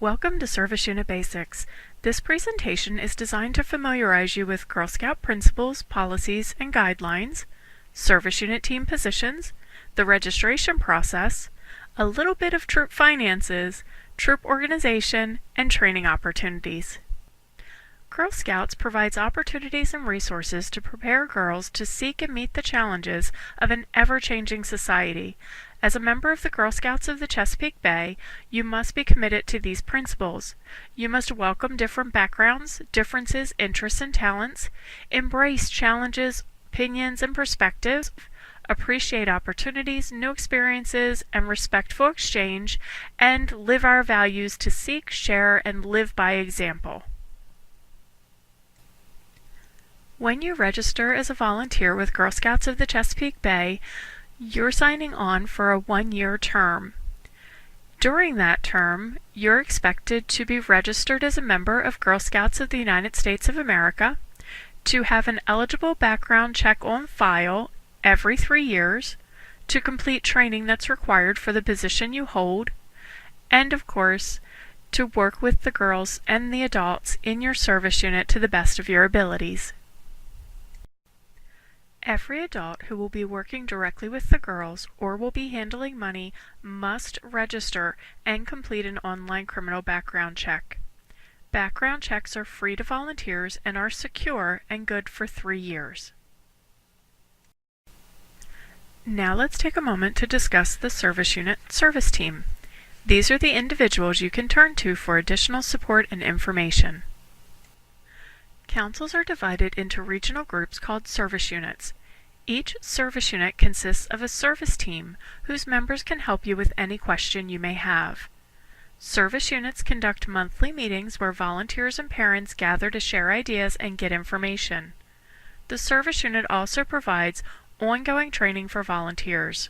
Welcome to Service Unit Basics. This presentation is designed to familiarize you with Girl Scout principles, policies, and guidelines, service unit team positions, the registration process, a little bit of troop finances, troop organization, and training opportunities. Girl Scouts provides opportunities and resources to prepare girls to seek and meet the challenges of an ever-changing society. As a member of the Girl Scouts of the Chesapeake Bay, you must be committed to these principles. You must welcome different backgrounds, differences, interests, and talents, embrace challenges, opinions, and perspectives, appreciate opportunities, new experiences, and respectful exchange, and live our values to seek, share, and live by example. When you register as a volunteer with Girl Scouts of the Chesapeake Bay, you're signing on for a 1-year term. During that term, you're expected to be registered as a member of Girl Scouts of the United States of America, to have an eligible background check on file every 3 years, to complete training that's required for the position you hold, and of course, to work with the girls and the adults in your service unit to the best of your abilities. Every adult who will be working directly with the girls or will be handling money must register and complete an online criminal background check. Background checks are free to volunteers and are secure and good for 3 years. Now let's take a moment to discuss the service unit service team. These are the individuals you can turn to for additional support and information. Councils are divided into regional groups called service units. Each service unit consists of a service team whose members can help you with any question you may have. Service units conduct monthly meetings where volunteers and parents gather to share ideas and get information. The service unit also provides ongoing training for volunteers.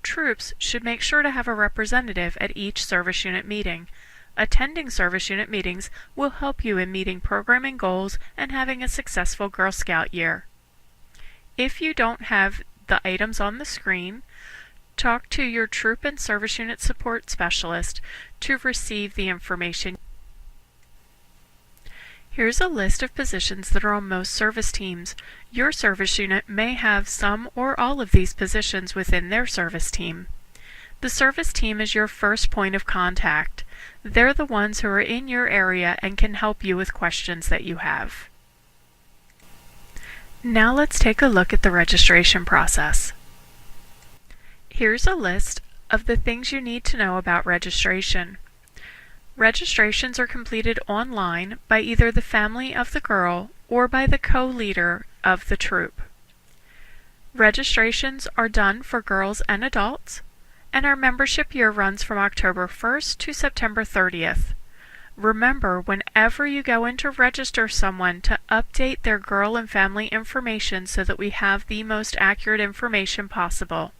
Troops should make sure to have a representative at each service unit meeting. Attending service unit meetings will help you in meeting programming goals and having a successful Girl Scout year. If you don't have the items on the screen, talk to your troop and service unit support specialist to receive the information. Here's a list of positions that are on most service teams. Your service unit may have some or all of these positions within their service team. The service team is your first point of contact. They're the ones who are in your area and can help you with questions that you have. Now let's take a look at the registration process. Here's a list of the things you need to know about registration. Registrations are completed online by either the family of the girl or by the co-leader of the troop. Registrations are done for girls and adults, and our membership year runs from October 1st to September 30th. Remember, whenever you go in to register someone, to update their girl and family information so that we have the most accurate information possible.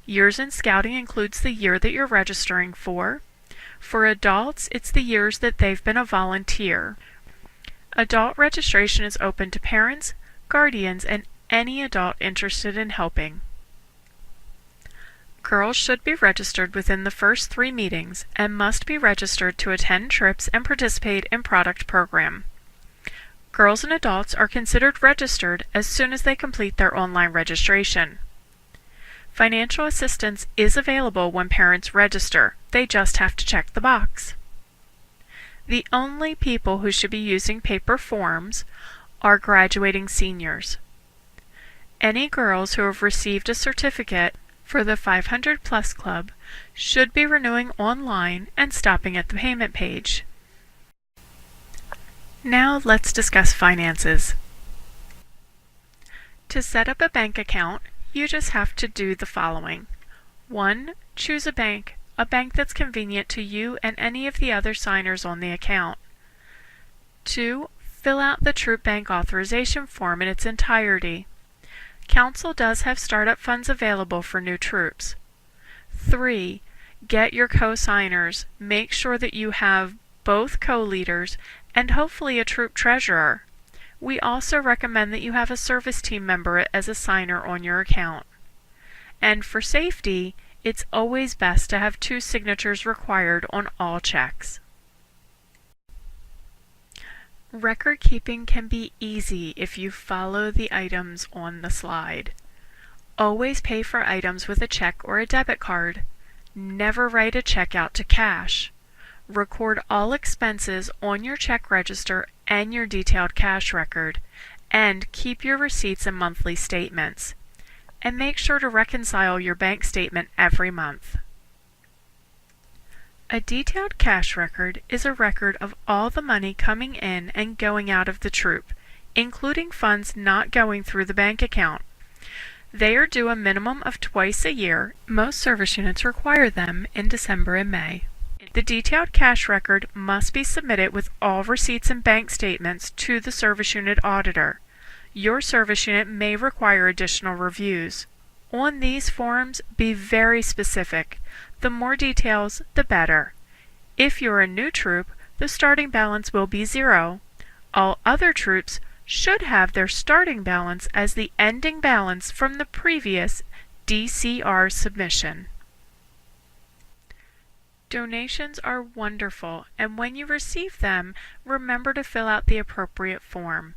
Years in Scouting includes the year that you're registering for. For adults, it's the years that they've been a volunteer. Adult registration is open to parents, guardians, and any adult interested in helping. Girls should be registered within the first 3 meetings and must be registered to attend trips and participate in product program. Girls and adults are considered registered as soon as they complete their online registration. Financial assistance is available when parents register. They just have to check the box. The only people who should be using paper forms are graduating seniors. Any girls who have received a certificate for the 500 Plus Club should be renewing online and stopping at the payment page. Now let's discuss finances. To set up a bank account, you just have to do the following. 1. Choose a bank that's convenient to you and any of the other signers on the account. 2. Fill out the Troop Bank Authorization Form in its entirety. Council does have startup funds available for new troops. 3. Get your co-signers. Make sure that you have both co-leaders and hopefully a troop treasurer. We also recommend that you have a service team member as a signer on your account. And for safety, It's always best to have 2 signatures required on all checks. Record keeping can be easy if you follow the items on the slide. Always pay for items with a check or a debit card. Never write a check out to cash. Record all expenses on your check register and your detailed cash record, and keep your receipts and monthly statements. And make sure to reconcile your bank statement every month. A detailed cash record is a record of all the money coming in and going out of the troop, including funds not going through the bank account. They are due a minimum of twice a year. Most service units require them in December and May. The detailed cash record must be submitted with all receipts and bank statements to the service unit auditor. Your service unit may require additional reviews. On these forms, be very specific. The more details, the better. If you're a new troop, the starting balance will be 0. All other troops should have their starting balance as the ending balance from the previous DCR submission. Donations are wonderful, and when you receive them, remember to fill out the appropriate form.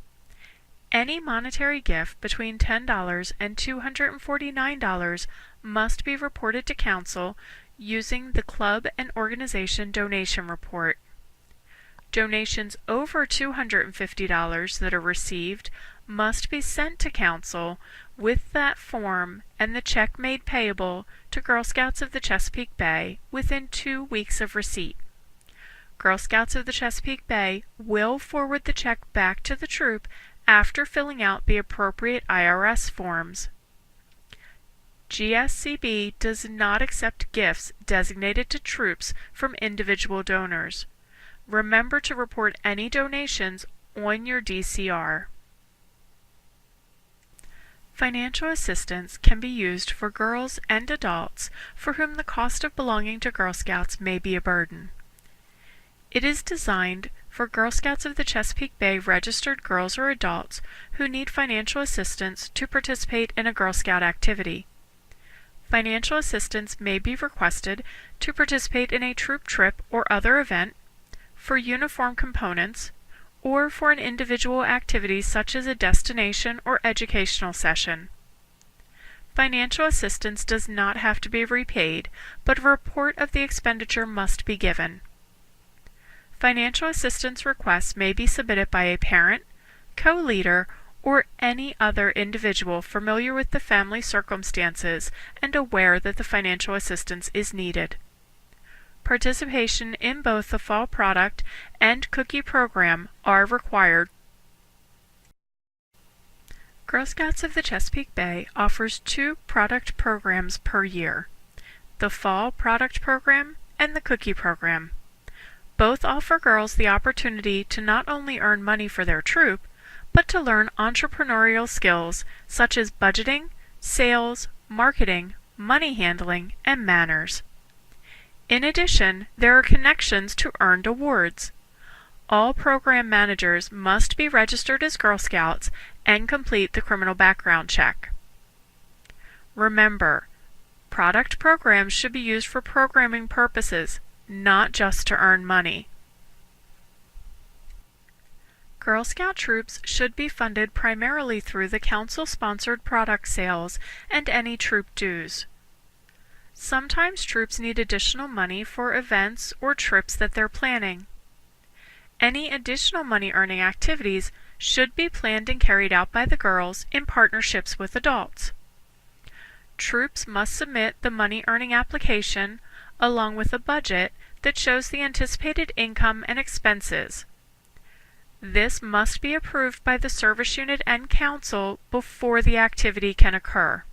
Any monetary gift between $10 and $249 must be reported to Council using the Club and Organization Donation Report. Donations over $250 that are received must be sent to Council with that form and the check made payable to Girl Scouts of the Chesapeake Bay within 2 weeks of receipt. Girl Scouts of the Chesapeake Bay will forward the check back to the troop after filling out the appropriate IRS forms. GSCB does not accept gifts designated to troops from individual donors. Remember to report any donations on your DCR. Financial assistance can be used for girls and adults for whom the cost of belonging to Girl Scouts may be a burden. It is designed for Girl Scouts of the Chesapeake Bay registered girls or adults who need financial assistance to participate in a Girl Scout activity. Financial assistance may be requested to participate in a troop trip or other event, for uniform components, or for an individual activity such as a destination or educational session. Financial assistance does not have to be repaid, but a report of the expenditure must be given. Financial assistance requests may be submitted by a parent, co-leader, or any other individual familiar with the family circumstances and aware that the financial assistance is needed. Participation in both the Fall Product and Cookie program are required. Girl Scouts of the Chesapeake Bay offers 2 product programs per year, the Fall Product Program and the Cookie program. Both offer girls the opportunity to not only earn money for their troop, but to learn entrepreneurial skills such as budgeting, sales, marketing, money handling, and manners. In addition, there are connections to earned awards. All program managers must be registered as Girl Scouts and complete the criminal background check. Remember, product programs should be used for programming purposes, not just to earn money. Girl Scout troops should be funded primarily through the Council-sponsored product sales and any troop dues. Sometimes troops need additional money for events or trips that they're planning. Any additional money-earning activities should be planned and carried out by the girls in partnerships with adults. Troops must submit the money-earning application along with a budget that shows the anticipated income and expenses. This must be approved by the service unit and council before the activity can occur.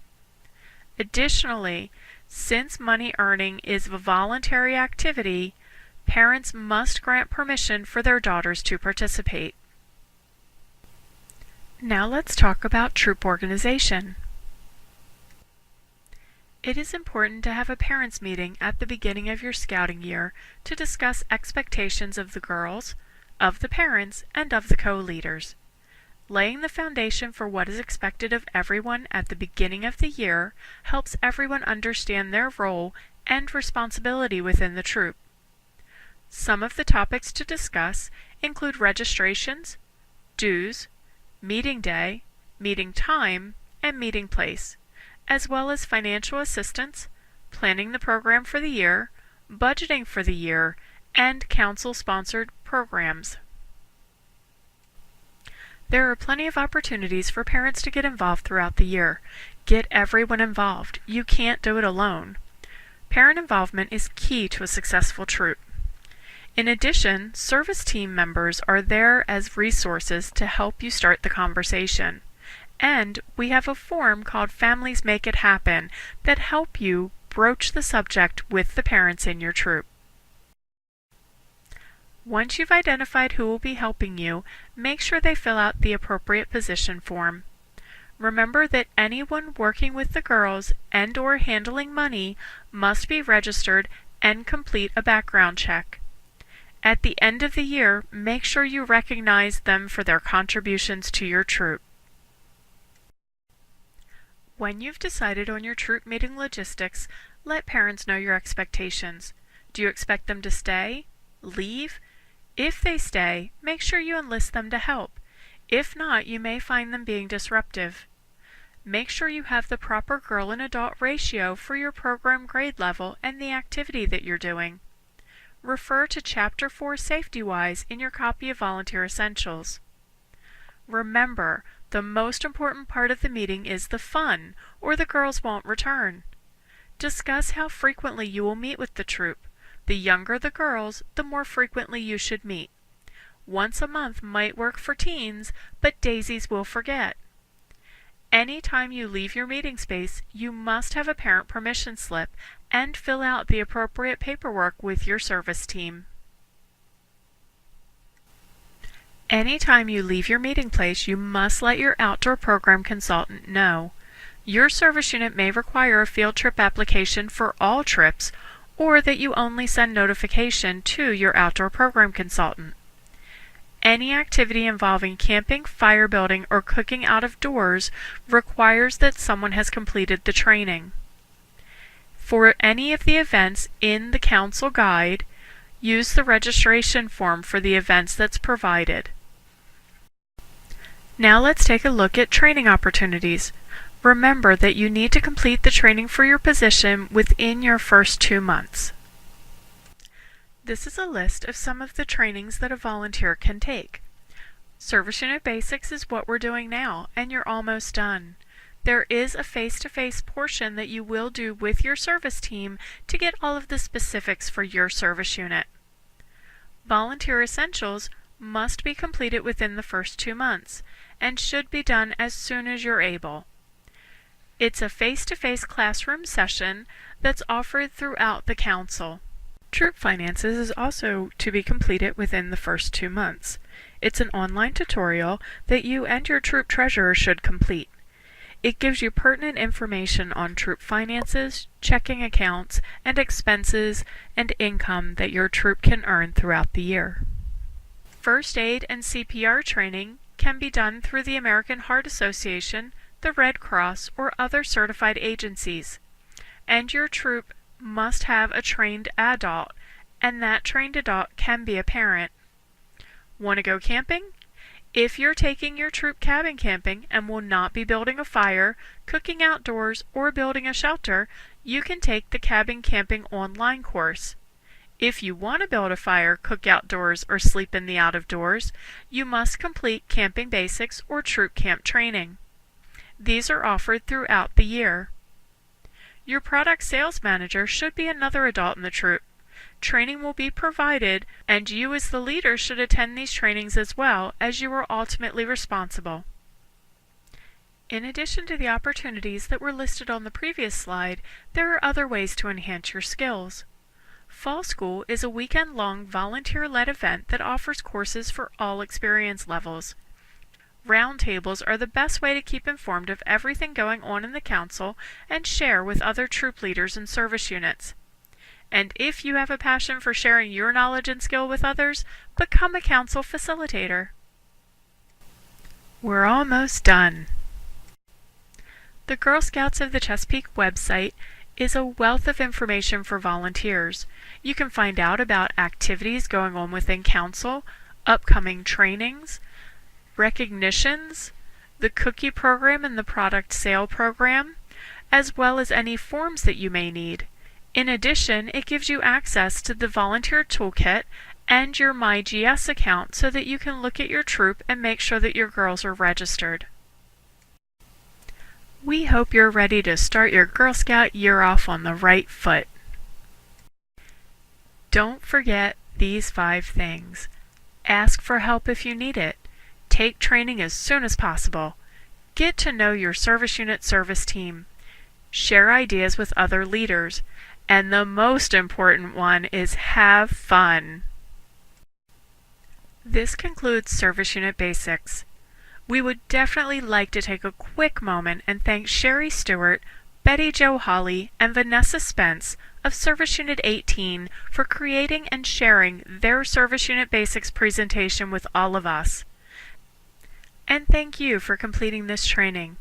Additionally, since money earning is a voluntary activity, parents must grant permission for their daughters to participate. Now let's talk about troop organization. It is important to have a parents' meeting at the beginning of your scouting year to discuss expectations of the girls, of the parents, and of the co-leaders. Laying the foundation for what is expected of everyone at the beginning of the year helps everyone understand their role and responsibility within the troop. Some of the topics to discuss include registrations, dues, meeting day, meeting time, and meeting place, as well as financial assistance, planning the program for the year, budgeting for the year, and council-sponsored programs. There are plenty of opportunities for parents to get involved throughout the year. Get everyone involved. You can't do it alone. Parent involvement is key to a successful troop. In addition, service team members are there as resources to help you start the conversation. And we have a forum called Families Make It Happen that help you broach the subject with the parents in your troop. Once you've identified who will be helping you, make sure they fill out the appropriate position form. Remember that anyone working with the girls and/or handling money must be registered and complete a background check. At the end of the year, make sure you recognize them for their contributions to your troop. When you've decided on your troop meeting logistics, let parents know your expectations. Do you expect them to stay? Leave? If they stay, make sure you enlist them to help. If not, you may find them being disruptive. Make sure you have the proper girl and adult ratio for your program grade level and the activity that you're doing. Refer to Chapter 4 Safety-Wise in your copy of Volunteer Essentials. Remember, the most important part of the meeting is the fun, or the girls won't return. Discuss how frequently you will meet with the troop. The younger the girls, the more frequently you should meet. Once a month might work for teens, but daisies will forget. Anytime you leave your meeting space, you must have a parent permission slip and fill out the appropriate paperwork with your service team. Anytime you leave your meeting place, you must let your outdoor program consultant know. Your service unit may require a field trip application for all trips, or that you only send notification to your outdoor program consultant. Any activity involving camping, fire building, or cooking out of doors requires that someone has completed the training. For any of the events in the council guide, use the registration form for the events that's provided. Now let's take a look at training opportunities. Remember that you need to complete the training for your position within your first 2 months. This is a list of some of the trainings that a volunteer can take. Service Unit Basics is what we're doing now, and you're almost done. There is a face-to-face portion that you will do with your service team to get all of the specifics for your service unit. Volunteer Essentials must be completed within the first 2 months, and should be done as soon as you're able. It's a face-to-face classroom session that's offered throughout the council. Troop Finances is also to be completed within the first 2 months. It's an online tutorial that you and your troop treasurer should complete. It gives you pertinent information on troop finances, checking accounts, and expenses and income that your troop can earn throughout the year. First aid and CPR training can be done through the American Heart Association, the Red Cross, or other certified agencies. And your troop must have a trained adult, and that trained adult can be a parent. Want to go camping? If you're taking your troop cabin camping and will not be building a fire, cooking outdoors, or building a shelter, you can take the cabin camping online course. If you want to build a fire, cook outdoors, or sleep in the out of doors, you must complete Camping Basics or Troop Camp training. These are offered throughout the year. Your product sales manager should be another adult in the troop. Training will be provided, and you as the leader should attend these trainings as well, as you are ultimately responsible. In addition to the opportunities that were listed on the previous slide, there are other ways to enhance your skills. Fall School is a weekend-long volunteer-led event that offers courses for all experience levels. Roundtables are the best way to keep informed of everything going on in the council and share with other troop leaders and service units. And if you have a passion for sharing your knowledge and skill with others, become a council facilitator. We're almost done. The Girl Scouts of the Chesapeake website is a wealth of information for volunteers. You can find out about activities going on within Council, upcoming trainings, recognitions, the cookie program and the product sale program, as well as any forms that you may need. In addition, it gives you access to the Volunteer Toolkit and your MyGS account so that you can look at your troop and make sure that your girls are registered. We hope you're ready to start your Girl Scout year off on the right foot. Don't forget these 5 things. Ask for help if you need it. Take training as soon as possible. Get to know your service unit service team. Share ideas with other leaders. And the most important one is have fun. This concludes Service Unit Basics. We would definitely like to take a quick moment and thank Sherry Stewart, Betty Jo Holly, and Vanessa Spence of Service Unit 18 for creating and sharing their Service Unit Basics presentation with all of us. And thank you for completing this training.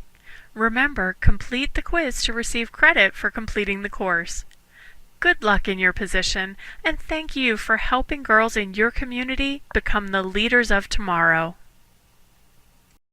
Remember, complete the quiz to receive credit for completing the course. Good luck in your position, and thank you for helping girls in your community become the leaders of tomorrow.